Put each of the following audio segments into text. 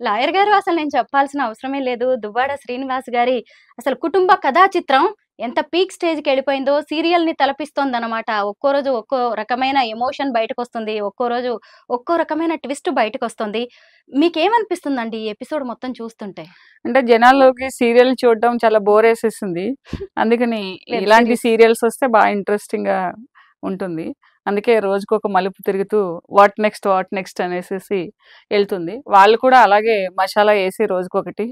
Lawyer గారు అసలు నేను చెప్పాల్సిన అవసరమే లేదు. దువ్వాడ శ్రీనివాస్ గారి అసలు కుటుంబ కథా చిత్రం ఎంత పీక్ స్టేజ్‌కెళ్ళిపోయిందో సీరియల్‌ని తలపిస్తోందనమాట. ఒక్కో రోజు ఒక్కో రకమైన ఎమోషన్ బయటకొస్తుంది. ఒక్కో రోజు ఒక్కో రకమైన ట్విస్ట్ బయటకొస్తుంది. మీకేమనిపిస్తుందండి ఈ ఎపిసోడ్ మొత్తం చూస్తుంటే? అంటే జనాల్లోకి సీరియల్ చూడడం చాలా బోరేసేసింది. అందుకని వెబ్ ఇలాంటి సీరీస్. సీరియల్స్ వస్తే బాగా ఇంట్రెస్టింగ్‌గా ఉంటుంది. అందుకే రోజుకొక మలుపు తిరుగుతూ వాట్ నెక్స్ట్, వాట్ నెక్స్ట్ అనేసేసి ఎళ్తుంది. వాళ్ళు కూడా అలాగే మషాలా ఏసి రోజుకొకటి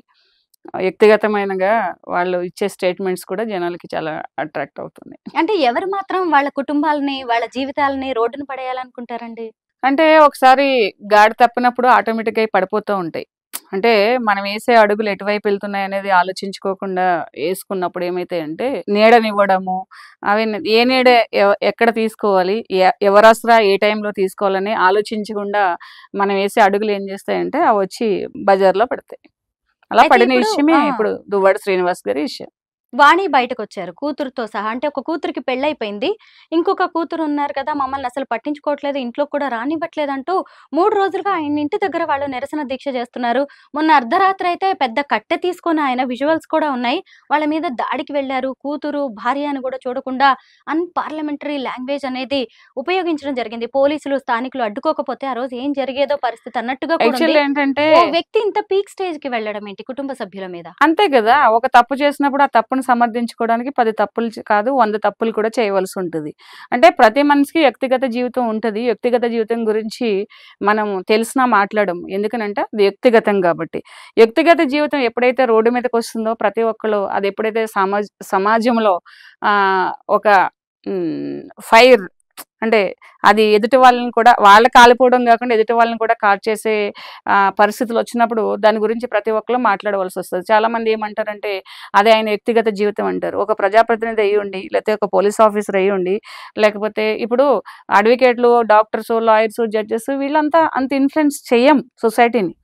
వ్యక్తిగతమైనగా వాళ్ళు ఇచ్చే స్టేట్మెంట్స్ కూడా జనాలకి చాలా అట్రాక్ట్ అవుతుంది. అంటే ఎవరు మాత్రం వాళ్ళ కుటుంబాలని, వాళ్ళ జీవితాలని రోడ్డున పడేయాలనుకుంటారండి? అంటే ఒకసారి గాడి తప్పినప్పుడు ఆటోమేటిక్‌గా అయి పడిపోతూ ఉంటాయి. అంటే మనం ఏసే అడుగులు ఎటువైపు వెళ్తున్నాయనేది ఆలోచించుకోకుండా ఏసుకున్నప్పుడు ఏమైతాయంటే నీడనివ్వడము, అవి ఏ నీడ ఎక్కడ తీసుకోవాలి, ఎవరాసరా ఏ టైంలో తీసుకోవాలని ఆలోచించకుండా మనం ఏసే అడుగులు ఏం చేస్తాయంటే అవొచ్చి బజార్‌లో పడతాయి. అలా అయితే పడిన ఇప్పుడు విషయమే ఆ! ఇప్పుడు దువ్వాడ శ్రీనివాస్ గారి విషయం. వాణి బయటకొచ్చారు. కూతురుతో సహా. అంటే ఒక కూతురికి పెళ్లయిపోయింది. ఇంకొక కూతురున్నారు కదా! మమ్మల్ని అసలు పట్టించుకోవట్లేదు, ఇంట్లోకి కూడా రానివ్వట్లేదంటూ 3 రోజులుగా ఆయన ఇంటి దగ్గర వాళ్ళు నిరసన దీక్ష చేస్తున్నారు. మొన్న అర్ధరాత్రి అయితే పెద్ద కట్టె తీసుకొని ఆయన విజువల్స్ కూడా ఉన్నాయి. వాళ్ళ మీద దాడికి వెళ్లారు. కూతురు, భార్య అని కూడా చూడకుండా అన్‌పార్లమెంటరీ లాంగ్వేజ్ అనేది ఉపయోగించడం జరిగింది. పోలీసులు, స్థానికులు అడ్డుకోకపోతే ఆ రోజు ఏం జరిగేదో పరిస్థితి అన్నట్టుగా కూడా ఉంది. యాక్చువల్లీ ఏంటంటే ఓ వ్యక్తి ఇంత పీక్ స్టేజ్‌కి వెళ్ళడం ఏంటి కుటుంబ సభ్యుల మీద? అంతే గదా! ఒక తప్పు చేసినప్పుడు ఆ తప్పుని సమర్థించుకోవడానికి 10 తప్పులు కాదు 100 తప్పులు కూడా చేయవలసుంటది. అంటే ప్రతి మనిషికి వ్యక్తిగత జీవితం ఉంటది. వ్యక్తిగత జీవితం గురించి మనం తెలిసినా మాట్లాడము. ఎందుకనంటే అది వ్యక్తిగతం గాబట్టి. వ్యక్తిగత జీవితం ఎప్పుడైతే రోడ్డు మీదకొస్తుందో ప్రతి ఒక్కళ్ళు అది ఎప్పుడైతే సమాజంలో ఒక ఫైర్ అంటే అది ఎదుటి వాళ్ళని కూడా వాళ్ళ కాలిపోవడం గాకుండా ఎదుటి వాళ్ళని కూడా కాల్చేసే పరిస్థితులొచ్చినప్పుడు దాని గురించి ప్రతి ఒక్కళ్ళు మాట్లాడవలసొస్తది. చాలామంది ఏమంటారంటే అది ఆయన వ్యక్తిగత జీవితం అంటారు. ఒక ప్రజాప్రతినిధి అయ్యుండి, లేతే ఒక పోలీస్ ఆఫీసర్ అయ్యుండి, లేకపోతే ఇప్పుడు అడ్వకేట్‌లు, డాక్టర్సు, లాయర్సు, జడ్జెస్ వీళ్ళంతా అంత ఇన్‌ఫ్లుయెన్స్ చెయ్యం సొసైటీని.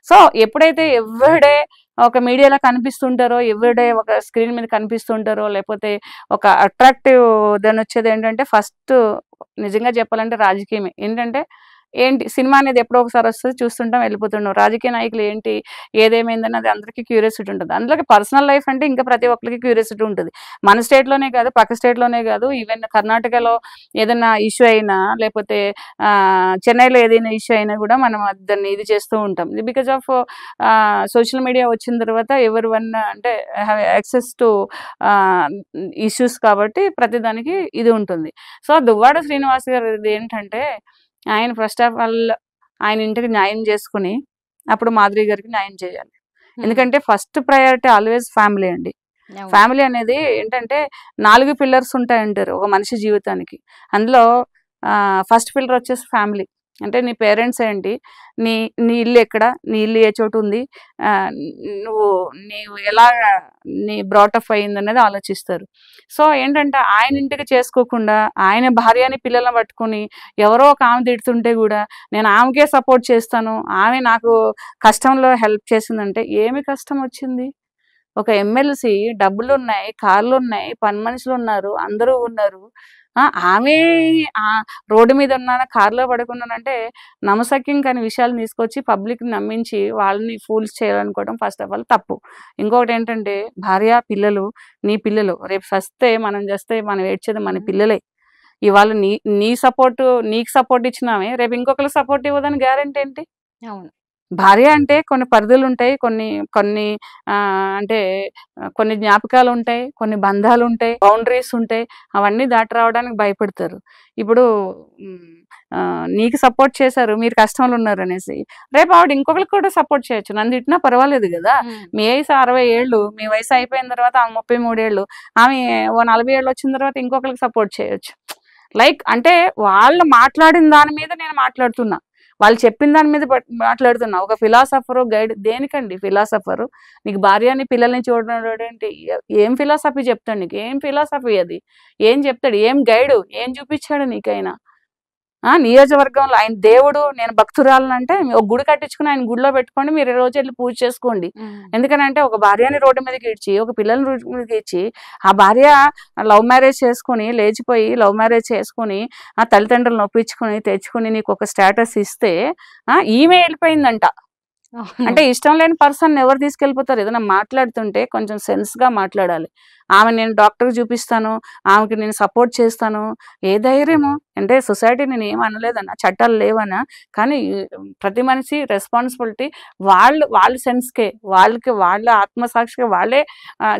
సో, ఎప్పుడైతే ఎవ్రీడే ఒక మీడియాలో కనిపిస్తుంటారో, ఎవ్రీడే ఒక స్క్రీన్ మీద కనిపిస్తుంటారో, లేపోతే ఒక అట్రాక్టివ్ దనొచ్చేదేంటంటే ఫస్ట్ నిజంగా చెప్పాలంటే రాజకీయమే. ఏంటి సినిమా అనేది ఎప్పుడో ఒకసారి వస్తది. చూస్తుంటాం, వెళ్ళిపోతుంటాం. రాజకీయ నాయకులు ఏంటి, ఏదేమైందన్నది అందరికీ క్యూరియాసిటీ ఉంటది. అందులోకి పర్సనల్ లైఫ్ అంటే ఇంకా ప్రతి ఒక్కరికి క్యూరియాసిటీ ఉంటది. మన స్టేట్‌లోనే కాదు, పక్క స్టేట్‌లోనే కాదు, ఈవెన్ కర్ణాటకలో ఏదైనా ఇష్యూ అయినా, లేపోతే చెన్నైలో ఏదైనా ఇష్యూ అయినా కూడా మనం దాన్ని ఇది చేస్తూ ఉంటాం. బికాజ్ ఆఫ్ సోషల్ మీడియా వచ్చిన తర్వాత అంటే హ్యావ్ యాక్సెస్ టు ఇష్యూస్ కాబట్టి ప్రతిదానికి ఇది ఉంటుంది. సో, దువ్వాడ శ్రీనివాస్ గారిది ఏంటంటే ఆయన ఫస్ట్ ఆఫ్ ఆల్ ఆయన ఇంటికి న్యాయం చేసుకొని, అప్పుడు మాధురి గారికి న్యాయం చేయాలి. హ్మ్. ఎందుకంటే ఫస్ట్ ప్రయారిటీ ఆల్‌వేస్ ఫ్యామిలీ అండి. అవును. ఫ్యామిలీ అనేది ఏంటంటే 4 పిల్లర్స్ ఉంటాయంటారు ఒక మనిషి జీవితానికి. అందులో ఫస్ట్ పిల్లర్ వచ్చేసి ఫ్యామిలీ. అంటే నీ పేరెంట్స్ ఏంటి? నీ నీ ఇల్లు ఎక్కడ? నీ ఇల్లు ఏ చోటుంది? ఆహ్, నువ్వు నీవు ఎలాగా నీ బ్రాటప్ అయిందనేది ఆలోచిస్తారు. సో, ఏంటంటే ఆయన ఇంటికి చేసుకోకుండా, ఆయన భార్యని, పిల్లలని పట్టుకొని ఎవరో ఒక ఆమె తిడుతుంటే గూడా, నేను ఆమెకే సపోర్ట్ చేస్తాను. ఆమె నాకు కష్టంలో హెల్ప్ చేసిందంటే, ఏమి కష్టం వచ్చింది? ఒక ఎమ్మెల్సీ డబ్బులున్నాయి, కార్లున్నాయి, పని మనుషులున్నారు, అందరూ ఉన్నారు. ఆమె రోడ్డు మీద ఉన్నాను, కార్‌లో పడుకున్నానంటే నమ్మశక్యం కాని విషయాలను తీసుకొచ్చి పబ్లిక్‌ని నమ్మించి వాళ్ళని ఫూల్స్ చేయాలనుకోవడం ఫస్ట్ ఆఫ్ ఆల్ తప్పు. ఇంకొకటేంటంటే భార్య, పిల్లలు, నీ పిల్లలు రేపు మనం చస్తే మనం ఏడ్చేది మన హ్మ్. పిల్లలే. ఇవాళ నీ నీ సపోర్టు నీకు సపోర్ట్ ఇచ్చినామె రేపు ఇంకొకళ్ళకి సపోర్ట్ ఇవ్వదని గ్యారంటీ ఏంటి? అవును. భార్య అంటే కొన్ని పరిధులుంటాయి. కొన్ని కొన్ని అంటే కొన్ని జ్ఞాపకాలుంటాయి. కొన్ని బంధాలుంటాయి. బౌండరీస్ ఉంటాయి. అవన్నీ దాటి రావడానికి భయపడతారు. ఇప్పుడు నీకు సపోర్ట్ చేశారు. మీరు కష్టంలో ఉన్నారనేసి. రేపు ఆవిడ ఇంకొకళ్ళకి కూడా సపోర్ట్ చేయొచ్చు. నన్ను తిట్టినా పర్వాలేదు గదా! హ్మ్. మీ వయసు 60 ఏళ్ళు. మీ వయసు అయిపోయిన తర్వాత ఆమె 33 ఏళ్ళు. ఆమె ఓ 40 ఏళ్ళొచ్చిన తర్వాత ఇంకొకళ్ళకి సపోర్ట్ చేయొచ్చు. అంటే వాళ్ళు మాట్లాడిన దాని మీద నేను మాట్లాడుతున్నా. వాళ్ళు చెప్పిన దాని మీద మాట్లాడుతున్నా. ఒక ఫిలాసఫరు, గైడ్ దేనికండి ఫిలాసఫరు? నీకు భార్యని, పిల్లల్ని చూడడమేంటి? ఏం ఫిలాసఫీ చెప్తాడు నీకు? ఏం ఫిలాసఫీ అది? ఏం చెప్తాడు? ఏం గైడు? ఏం చూపిచ్చాడు నీకైనా? నియోజకవర్గంలో ఆయన దేవుడు, నేను భక్తురాలనంటే ఒక గుడి కట్టించుకొని ఆయన గుడిలో పెట్టుకోండి. మీరు రోజు ఎళ్లి పూజ చేసుకోండి. హ్మ్. ఎందుకనంటే ఒక భార్యని రోడ్డు మీదకి ఈడ్చి, ఒక పిల్లల్ని రోడ్డు మీదకి ఈడ్చి, ఆ భార్య లవ్ మ్యారేజ్ చేసుకొని, లేచిపోయి లవ్ మ్యారేజ్ చేసుకొని, ఆ తల్లిదండ్రులను ఒప్పించుకొని, తెచ్చుకొని నీకొక స్టేటస్ ఇస్తే ఈమె ఎళ్ళిపోయిందంట. అవును. అంటే ఇష్టం లేని పర్సన్ ఎవరు తీసుకెళ్ళిపోతారు? ఏదైనా మాట్లాడుతుంటే కొంచెం సెన్స్‌గా మాట్లాడాలి. ఆమె నేను డాక్టర్‌కి చూపిస్తాను, ఆమెకి నేను సపోర్ట్ చేస్తాను. ఏ ధైర్యము? అంటే సొసైటీ నేనేమి అనలేదన్నా, చట్టాలు లేవనా, కానీ ప్రతి మనిషి రెస్పాన్సిబిలిటీ వాళ్ళ సెన్స్‌కే, వాళ్ళ ఆత్మసాక్షిగా వాళ్ళే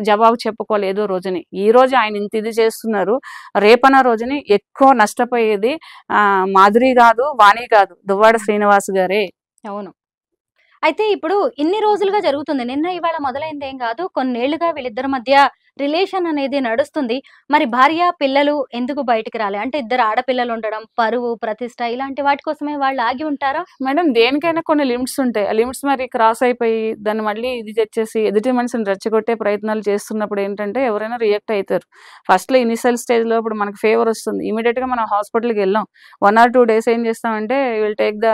జవాబు చెప్పుకోవాలి ఏదో రోజుని. ఈరోజు ఆయన ఇంత ఇది చేస్తున్నారు. రేపన్న రోజుని ఎక్కువ నష్టపోయేది మాధురి గాదు, వాణి గాదు. దువ్వాడ హ్మ్. శ్రీనివాస్ గారే. అవును. అయితే ఇప్పుడు ఇన్ని రోజులుగా జరుగుతుంది. నిన్న ఇవాళ మొదలైందేం గాదు. కొన్నేళ్లుగా వీళ్ళిద్దరి మధ్య రిలేషన్ అనేది నడుస్తుంది. మరి భార్య, పిల్లలు ఎందుకు బయటికి రాలే? అంటే ఇద్దరు ఆడపిల్లలుండడం, పరువు, ప్రతిష్ట ఇలాంటి వాటి కోసమే వాళ్ళు ఆగి ఉంటారా? మేడం దేనికైనా కొన్ని లిమిట్స్ ఉంటాయి. ఆ లిమిట్స్ మరి క్రాస్ అయిపోయి దాన్ని మళ్ళీ ఇది తెచ్చేసి ఎదుటి మనిషిని రెచ్చగొట్టే ప్రయత్నాలు చేస్తున్నప్పుడు ఏంటంటే ఎవరైనా రియాక్ట్ అయితారు. ఫస్ట్‌లో ఇనీషియల్ స్టేజ్‌లో ఇప్పుడు మనకు ఫీవర్ వస్తుంది. ఇమ్మీడియేట్‌గా మనం హాస్పిటల్‌కెళ్ళాం. 1 ఆర్ 2 డేస్ ఏం చేస్తామంటే విల్ టేక్ ద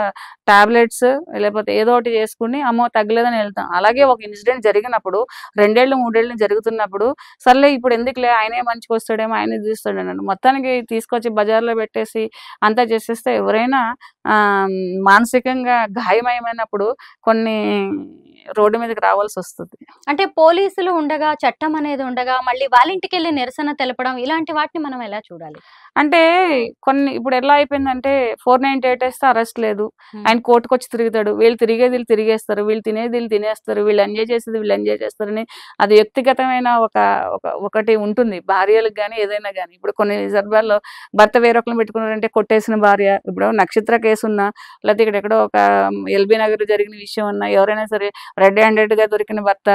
టాబ్లెట్స్ లేకపోతే ఏదో ఒకటి చేసుకొని అమ్మో! తగ్గలేదని ఎళ్తాం. అలాగే ఒక ఇన్సిడెంట్ జరిగినప్పుడు 2 ఏళ్ళు, 3 ఏళ్ళు జరుగుతున్నప్పుడు సర్లే ఇప్పుడు ఎందుకులే ఆయనే మంచికొస్తాడేమో, ఆయనే తీస్తాడని మొత్తానికి తీసుకొచ్చి బజార్‌లో పెట్టేసి అంతా చేసేస్తే ఎవరైనా మానసికంగా గాయమయమైనప్పుడు కొన్ని రోడ్డు మీదకి రావాల్సొస్తది. అంటే పోలీసులు ఉండగా, చట్టం అనేది ఉండగా, మళ్ళీ వాళ్ళ ఇంటికెళ్ళి నిరసన తెలపడం ఇలాంటి వాటిని మనం ఎలా చూడాలి? అంటే కొన్ని ఇప్పుడెలా అయిపోయిందంటే 498 ఏస్తే అరెస్ట్ లేదు. హ్మ్. ఆయన కోర్ట్‌కొచ్చి తిరుగుతాడు. వీళ్ళు తిరిగేది వీళ్ళు తిరిగేస్తారు. వీళ్ళు తినేది వీళ్ళు తినేస్తారు. వీళ్ళు ఎంజాయ్ చేసేది వీళ్ళు ఎంజాయ్ చేస్తారని అది వ్యక్తిగతమైన ఒకటి ఉంటుంది. భార్యలకు గాని, ఏదైనా గాని. ఇప్పుడు కొన్ని సందర్భాల్లో భర్త వేరొకళ్ళని పెట్టుకున్నాడంటే కొట్టేసిన భార్య, ఇప్పుడు నక్షత్ర కేసున్నా, లేతే ఇక్కడెక్కడో ఒక ఎల్బీ నగర్‌లో జరిగిన విషయం ఉన్నా, ఎవరైనా సరే రెడ్ హ్యాండెడ్‌గా దొరికిన భర్త,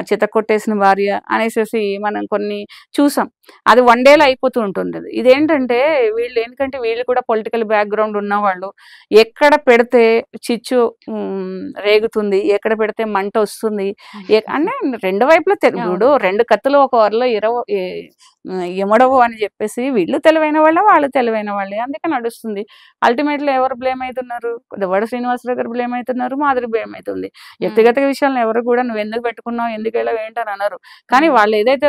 చితక్కొట్టేసిన భార్య అనేసేసి మనం కొన్ని చూసాం. అది వన్ డేలో అయిపోతూ ఉంటుందది. ఇదేంటంటే వీళ్ళు కూడా పొలిటికల్ బ్యాక్‌గ్రౌండ్ ఉన్నవాళ్ళు. ఎక్కడ పెడితే చిచ్చు రేగుతుంది, ఎక్కడ పెడితే మంటొస్తుంది. అంటే 2 వైపులా అవును. ఇప్పుడు 2 కత్తులు ఒక ఒరలో ఇమడవు అని చెప్పేసి వీళ్ళు తెలివైన వాళ్ళే, వాళ్ళు తెలివైన వాళ్ళే. అందుకే నడుస్తుంది. అల్టిమేట్‌లీ ఎవరు బ్లేమ్ అయితున్నారు? దువ్వాడ శ్రీనివాసరావు గారు బ్లేమ్ అయితున్నారు. మాధురి బ్లేమ్ అయితుంది. హ్మ్. వ్యక్తిగత విషయాలను ఎవరు కూడా నువ్వెందుకు పెట్టుకున్నావు? ఎందుకెళ్ళావు? ఏంటని అనరు. కానీ హ్మ్. వాళ్ళు ఏదైతే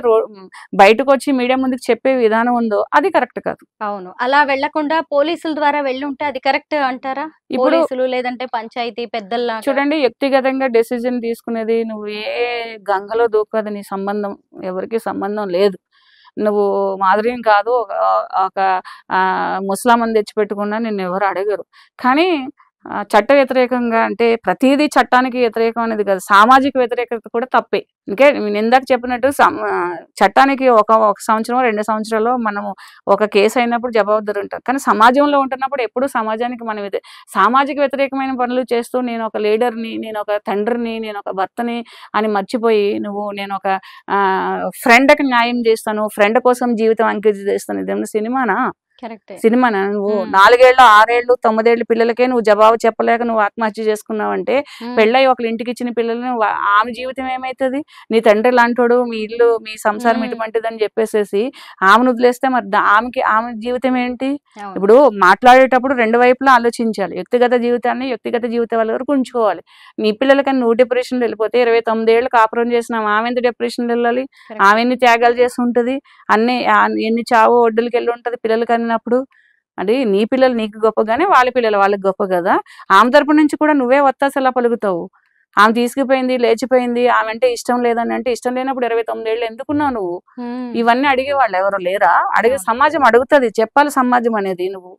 బయటకొచ్చి మీడియా ముందుకు చెప్పే విధానం ఉందో అది కరెక్ట్ కాదు. అవును. అలా వెళ్ళకుండా పోలీసుల ద్వారా వెళ్ళుంటే అది కరెక్ట్ అంటారా? ఇప్పుడు పోలీసులు లేదంటే పంచాయతీ పెద్దల్లాగా. చూడండి వ్యక్తిగతంగా డెసిషన్ తీసుకునేది నువ్వు ఏ గంగలో దూకదు నీ సంబంధం. ఎవరికీ సంబంధం లేదు. నువ్వు మాధురిని కాదు ఒక ముసలామెను తెచ్చిపెట్టుకున్నా నిన్నెవరు అడగరు. కానీ చట్ట వ్యతిరేకంగా అంటే ప్రతీదీ చట్టానికి వ్యతిరేకం అనేది కాదు. సామాజిక వ్యతిరేకత కూడా తప్పే. నేనిందాక చెప్పినట్టు చట్టానికి ఒక సంవత్సరమో, 2 సంవత్సరాలో మనము ఒక కేస్ అయినప్పుడు జవాబుదారు ఉంటాం. కానీ సమాజంలో ఉంటున్నప్పుడు ఎప్పుడూ సమాజానికి మనం సామాజిక వ్యతిరేకమైన పనులు చేస్తూ నేనొక లీడర్‌ని, నేనొక తండ్రిని, నేనొక భర్తని అని మర్చిపోయి నేనొక ఫ్రెండ్‌కి న్యాయం చేస్తాను, ఫ్రెండ్ కోసం జీవితం అంకితం చేస్తాను. ఇదేమన్నా సినిమానా? కరెక్టే. సినిమానా? నువ్వు హ్మ్. 4 ఏళ్ళు, 6 ఏళ్ళు, 9 ఏళ్ల పిల్లలకే నువ్వు జవాబు చెప్పలేక నువ్వు ఆత్మహత్య చేసుకున్నావంటే, హ్మ్. పెళ్ళై ఒకళ్ళ ఇంటికిచ్చిన పిల్లలని ఆమె జీవితం ఏమైతది? నీ తండ్రి లాంటోడు, మీ ఇల్లు, మీ సంసారం హ్మ్. ఇటువంటిదని జెప్పేసేసి ఆమెను వదిలేస్తే మరి ఆమె జీవితం ఏంటి? అవును. ఇప్పుడు మాట్లాడేటప్పుడు 2 వైపులా ఆలోచించాలి. వ్యక్తిగత జీవితాన్ని, వ్యక్తిగత జీవితాల వరకు ఉంచుకోవాలి. నీ పిల్లలకని నువ్వు డిప్రెషన్‌లో ఎళ్ళిపోతే 29 ఏళ్ళు కాపురం చేసిన ఆమెంత డిప్రెషన్‌లో ఎళ్ళాలి? కరెక్టే. ఆమె ఎన్ని త్యాగాలు చేసుంటది? ఎన్ని చావు ఒడ్డులకెళ్ళుంటది పిల్లలు కనినప్పుడు. అంటే నీ పిల్లలు నీకు గొప్ప గాని, వాళ్ళ పిల్లలు వాళ్ళకి గొప్ప గదా! ఆమె తరపు నుంచి కూడా నువ్వే ఒత్తాసెలా పలుకుతావు? ఆమె తీసుకుపోయింది, లేచిపోయింది, ఆమంటే ఇష్టం లేదని అంటే, ఇష్టం లేనప్పుడు 29 ఏళ్ళు ఎందుకున్నావు నువ్వు? హ్మ్. ఇవన్నీ అడిగేవాళ్ళు ఎవరు లేరా? అవును. సమాజం అడుగుతది. చెప్పాలి సమాజం అనేది నువ్వు.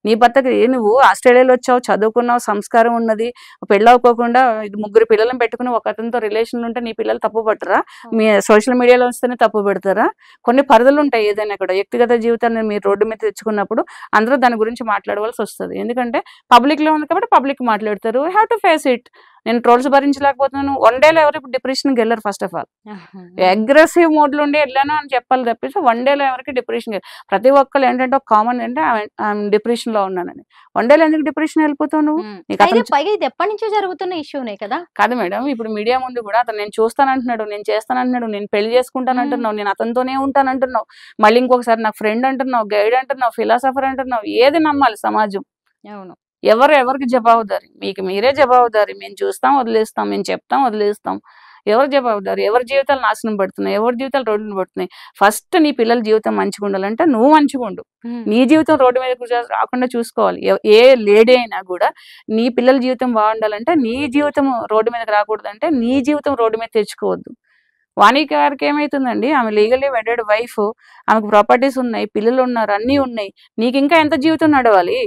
నీ భర్తకి నువ్వు ఆస్ట్రేలియాలో వచ్చావు, చదువుకున్నావు, సంస్కారం ఉన్నది. పెళ్లవ్వుకోకుండా ముగ్గురు పిల్లలను పెట్టుకొని ఒకతనితో రిలేషన్‌లో ఉంటే నీ పిల్లలు తప్పు పట్టరా? మీ అవును. సోషల్ మీడియాలో వస్తేనే తప్పు పెడతారా? కొన్ని పరిధులుంటాయి ఏదైనా కూడా. వ్యక్తిగత జీవితాన్ని మీరు రోడ్డు మీద తెచ్చుకున్నప్పుడు అందరూ దాని గురించి మాట్లాడవలసొస్తది. ఎందుకంటే పబ్లిక్‌లో ఉంది కాబట్టి పబ్లిక్ మాట్లాడతారు. Have to face it. నేను ట్రోల్స్ భరించలేకపోతున్నాను. వన్ డేలో ఎవరు ఇప్పుడు డిప్రెషన్‌కెళ్లరు ఫస్ట్ ఆఫ్ ఆల్. హ్మ్. అగ్రెసివ్ మోడ్‌లో ఉండి ఎళ్ళాను అని చెప్పాలి తప్పించి వన్ డేలో ఎవరికీ ప్రతి ఒక్కళ్ళు ఏంటంటే ఒక కామన్ ఏంటే ఆమె డిప్రెషన్‌లో ఉన్నానని. వన్ డేలో ఎందుకు డిప్రెషన్ ఎళ్ళిపోతావు నువ్వు? హ్మ్. నీకు అయితే అతను పైగా ఇది ఎప్పటినుంచో జరుగుతున్న ఇష్యూనే కదా! కాదు మేడం. ఇప్పుడు మీడియా ముందు గూడా అతను నేను చూస్తానంటున్నాడు, నేను చేస్తానంటున్నాడు, నేను పెళ్లి హ్మ్. చేసుకుంటానంటున్నావు, నేను అతనితోనే ఉంటానంటున్నావు. మళ్ళీ ఇంకొకసారి నాకు ఫ్రెండ్ అంటున్నావు, గైడ్ అంటున్నావు, ఫిలాసఫర్ అంటున్నావు. ఏది నమ్మాలి సమాజం? అవును. ఎవరికి జవాబుదారీ? మీకు మీరే జవాబుదారీ. మేము చూస్తాం, వదిలేస్తాం. మేము చెప్తాం, వదిలేస్తాం. ఎవరు జవాబుదారు? ఎవరి జీవితాలు నాశనం పడుతున్నాయి? ఎవరి జీవితాలు రోడ్డున పడుతున్నాయి? ఫస్ట్ నీ పిల్లల జీవితం మంచిగా ఉండాలంటే నువ్వు మంచిగా ఉండు. హ్మ్. నీ జీవితం రోడ్డు మీద రాకుండా చూసుకోవాలి. ఏ లేడీ అయినా కూడా నీ పిల్లల జీవితం బాగుండాలంటే నీ జీవితం రోడ్డు మీదకి రాకూడదంటే నీ జీవితం రోడ్డు మీద తెచ్చుకోవద్దు. వాణి గారికి ఏమైతుందండి? ఆమె లీగల్లీ వెడెడ్ వైఫ్. ఆమెకు ప్రాపర్టీస్ ఉన్నాయి, పిల్లలు ఉన్నారు, అన్నీ ఉన్నాయి. నీకు ఇంకా ఎంత జీవితం నడవాలి?